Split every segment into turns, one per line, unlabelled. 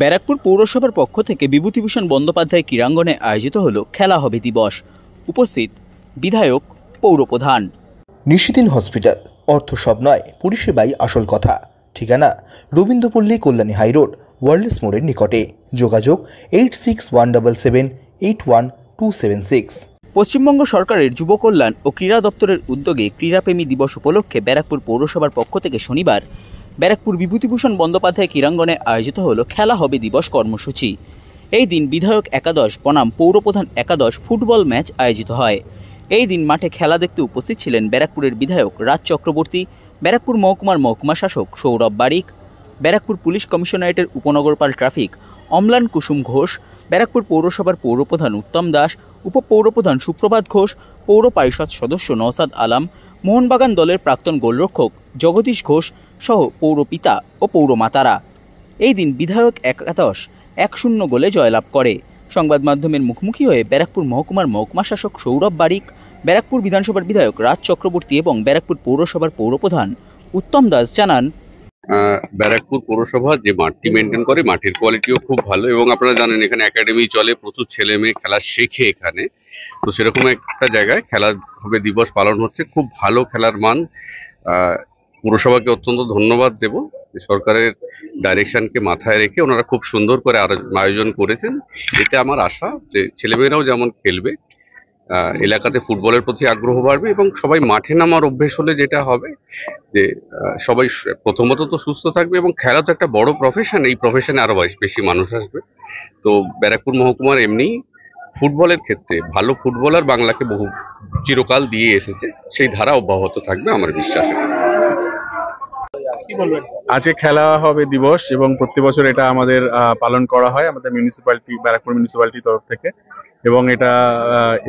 ব্যারাকপুর পৌরসভার পক্ষ থেকে বিভূতিভূষণ বন্দ্যোপাধ্যায় ক্রীড়াঙ্গনে আয়োজিত হল খেলা হবে দিবস। উপস্থিত বিধায়ক, পৌরপ্রধান।
নিশিদিন হসপিটাল, অর্থ সব নয়, পরিষেবাই আসল কথা। ঠিকানা রবীন্দ্রপল্লী, কল্যাণী হাইরোড, ওয়ার্ল্ডস মোড়ের নিকটে। যোগাযোগ 8617781276।
পশ্চিমবঙ্গ সরকারের যুব কল্যাণ ও ক্রীড়া দপ্তরের উদ্যোগে ক্রীড়াপ্রেমী দিবস উপলক্ষে ব্যারাকপুর পৌরসভার পক্ষ থেকে শনিবার ব্যারাকপুর বিভূতিভূষণ বন্দ্যোপাধ্যায় ক্রীড়াঙ্গনে আয়োজিত হল খেলা হবে দিবস কর্মসূচি। এই দিন বিধায়ক একাদশ বনাম পৌরপ্রধান একাদশ ফুটবল ম্যাচ আয়োজিত হয়। এই দিন মাঠে খেলা দেখতে উপস্থিত ছিলেন ব্যারাকপুরের বিধায়ক রাজ চক্রবর্তী, ব্যারাকপুর মহকুমার মহকুমা শাসক সৌরভ বারিক, ব্যারাকপুর পুলিশ কমিশনারেটের উপনগরপাল ট্রাফিক অম্লান কুসুম ঘোষ, ব্যারাকপুর পৌরসভার পৌরপ্রধান উত্তম দাস, উপপৌরপ্রধান সুপ্রভাত ঘোষ, পৌর পরিষদ সদস্য নওসাদ আলম, মোহনবাগান দলের প্রাক্তন গোলরক্ষক জগদীশ ঘোষ সহ পৌরপিতা ও পৌরমাতারা। এই দিন বিধায়ক একাদশ 1-0 গোলে জয়লাভ করে। সংবাদ মাধ্যমের মুখোমুখি হয়ে ব্যারাকপুর মহকুমার মহকুমা শাসক সৌরভ বারিক, ব্যারাকপুর বিধানসভার বিধায়ক রাজ চক্রবর্তী এবং ব্যারাকপুর পৌরসভার পৌরপ্রধান উত্তম দাস জানান,
ব্যারাকপুর পৌরসভা যে মাঠটি মেনটেন করে, মাটির কোয়ালিটিও খুব ভালো এবং আপনারা জানেন এখানে একাডেমি চলে, প্রচুর ছেলে মেয়ে খেলা শেখে এখানে। তো সেরকম একটা জায়গায় খেলা হবে দিবস পালন হচ্ছে, খুব ভালো খেলার মান। পৌরসভাকে অত্যন্ত ধন্যবাদ দেব, সরকারের ডাইরেকশনকে মাথায় রেখে ওনারা খুব সুন্দর করে আয়োজন করেছেন। এতে আমার আশা যে ছেলেমেয়েরাও যেমন খেলবে, এলাকাতে ফুটবলের প্রতি আগ্রহ বাড়বে এবং সবাই মাঠে নামার অভ্যেস হলে যেটা হবে যে সবাই প্রথমত তো সুস্থ থাকবে এবং খেলা তো একটা বড় প্রফেশন, এই প্রফেশনে আরো বেশি মানুষ আসবে। তো ব্যারাকপুর মহকুমার এমনি ফুটবলের ক্ষেত্রে ভালো ফুটবলার বাংলাকে বহু চিরকাল দিয়ে এসেছে, সেই ধারা অব্যাহত থাকবে আমার বিশ্বাস।
আজকে খেলা হবে দিবস এবং প্রতি বছর এটা আমাদের পালন করা হয় আমাদের মিউনিসিপ্যালিটি, ব্যারাকপুর মিউনিসিপ্যালিটির তরফ থেকে। এবং এটা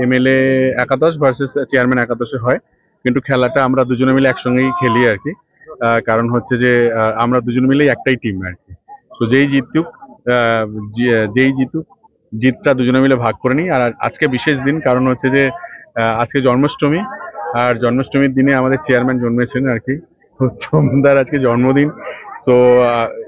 এমএলএ একাদশ ভার্সেস চেয়ারম্যান একাদশে হয়, কিন্তু খেলাটা আমরা দুজনে মিলে একসঙ্গেই খেলি আর কি। কারণ হচ্ছে যে আমরা দুজন মিলেই একটাই টিম আর কি। তো যেই জিতুক জিতটা দুজনে মিলে ভাগ করে নিই। আর আজকে বিশেষ দিন, কারণ হচ্ছে যে আজকে জন্মাষ্টমী, আর জন্মাষ্টমীর দিনে আমাদের চেয়ারম্যান জন্মেছেন আর কি, উত্তমদার আজকে জন্মদিন। সো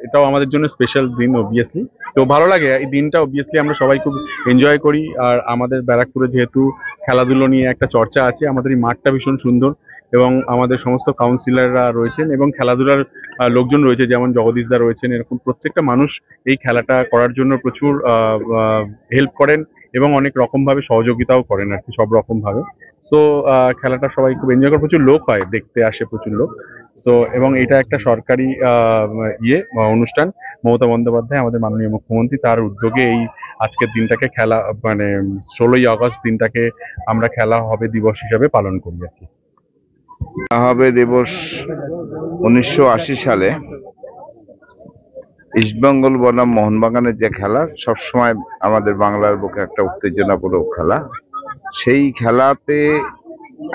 এটাও আমাদের জন্য স্পেশাল দিন অবভিয়াসলি। তো ভালো লাগে এই দিনটা, অবভিয়াসলি আমরা সবাই খুব এনজয় করি। আর আমাদের ব্যারাকপুরে যেহেতু খেলাধুলো নিয়ে একটা চর্চা আছে, আমাদের এই মাঠটা ভীষণ সুন্দর এবং আমাদের সমস্ত কাউন্সিলররা রয়েছেন এবং খেলাধুলার লোকজন রয়েছে, যেমন জগদীশদা রয়েছেন। এরকম প্রত্যেকটা মানুষ এই খেলাটা করার জন্য প্রচুর হেল্প করেন এবং অনেক রকমভাবে সহযোগিতাও করেন আর কি, সব রকমভাবে। সো খেলাটা সবাই খুব এনজয় করে, প্রচুর লোক হয়, দেখতে আসে প্রচুর লোক। সো এবং এটা একটা সরকারি অনুষ্ঠান। মমতা বন্দ্যোপাধ্যায় আমাদের মাননীয় মুখ্যমন্ত্রী, তার উদ্যোগে এই আজকের দিনটাকে খেলা 16ই আগস্ট দিনটাকে আমরা খেলা হবে দিবস হিসাবে পালন করি আর কি।
খেলা হবে দিবস 1980 সালে ইস্টবেঙ্গল বনাম মোহনবাগানের যে খেলা, সবসময় আমাদের বাংলার বুকে একটা উত্তেজনাপূর্ণ খেলা। সেই খেলাতে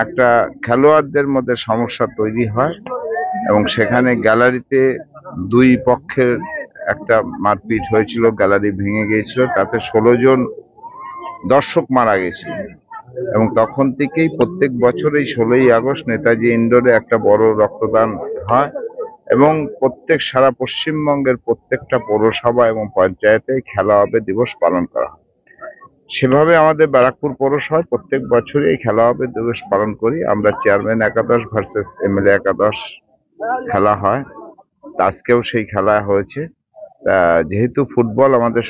একটা খেলোয়াড়দের মধ্যে সমস্যা তৈরি হয় এবং সেখানে গ্যালারিতে দুই পক্ষের একটা মারপিট হয়েছিল, গ্যালারি ভেঙে গিয়েছিল, তাতে 16 জন দর্শক মারা গেছিল। এবং তখন থেকেই প্রত্যেক বছর এই 16ই আগস্ট নেতাজি ইন্ডোরে একটা বড় রক্তদান হয় এবং সারা পশ্চিমবঙ্গের প্রত্যেকটা পৌরসভা এবং পঞ্চায়েতে খেলা হবে দিবস পালন করা হয়। সেভাবে আমাদের ব্যারাকপুর পৌরসভায় প্রত্যেক বছরই এই খেলা হবে দিবস পালন করি আমরা। চেয়ারম্যান একাদশ ভার্সেস এমএলএ একাদশ খেলা হয়, আজকেও সেই খেলা হয়েছে। যেহেতু ফুটবল আমাদের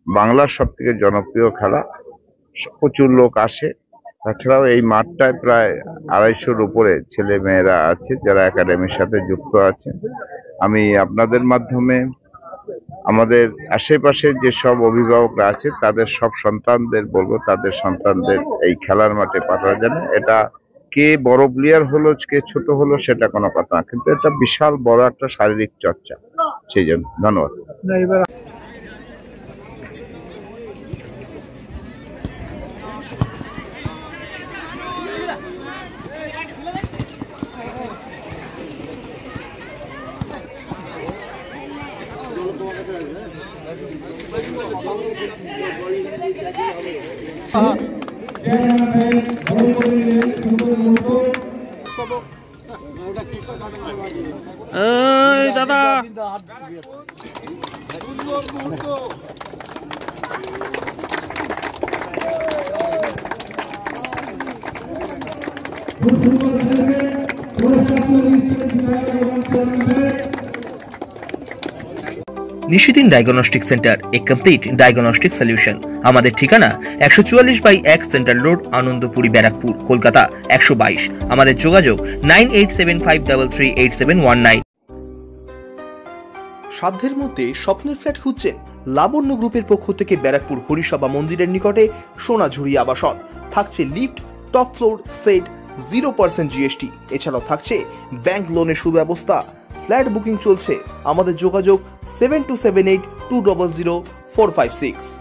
বাংলার সব থেকে জনপ্রিয় খেলা, প্রচুর লোক আসে। তাছাড়াও এই মাঠটায় প্রায় 250-র উপরে ছেলে মেয়েরা আছে যারা একাডেমির সাথে যুক্ত আছে। আমি আপনাদের মাধ্যমে আমাদের আশেপাশে যেসব অভিভাবকরা আছে তাদের সব সন্তানদের বলবো, তাদের সন্তানদের এই খেলার মাঠে পাঠানো যাবে। এটা কে বড় প্লেয়ার হলো, কে ছোট হলো, সেটা কোনো কথা না, কিন্তু এটা বিশাল বড় একটা শারীরিক চর্চা। সেই জন্য ধন্যবাদ।
দাদা
নিশিদিন ডায়াগনস্টিক সেন্টার, এ কমপ্লিট ডায়াগনস্টিক সলিউশন। আমাদের ঠিকানা 144/1 সেন্ট্রাল রোড, আনন্দপুরি, ব্যারাকপুর, কলকাতা 122। আমাদের যোগাযোগ 9875338719। সাধ্যের মধ্যে স্বপ্নের ফ্ল্যাট খুঁজছেন? লাবণ্য গ্রুপের পক্ষ থেকে ব্যারাকপুর হরিসভা মন্দিরের নিকটে সোনাঝুরি আবাসন। থাকছে lift, top floor, set, 0% GST। এছাড়াও থাকছে ব্যাংক লোনের সুব্যবস্থা। ফ্ল্যাট বুকিং চলছে। আমাদের যোগাযোগ 7278200456।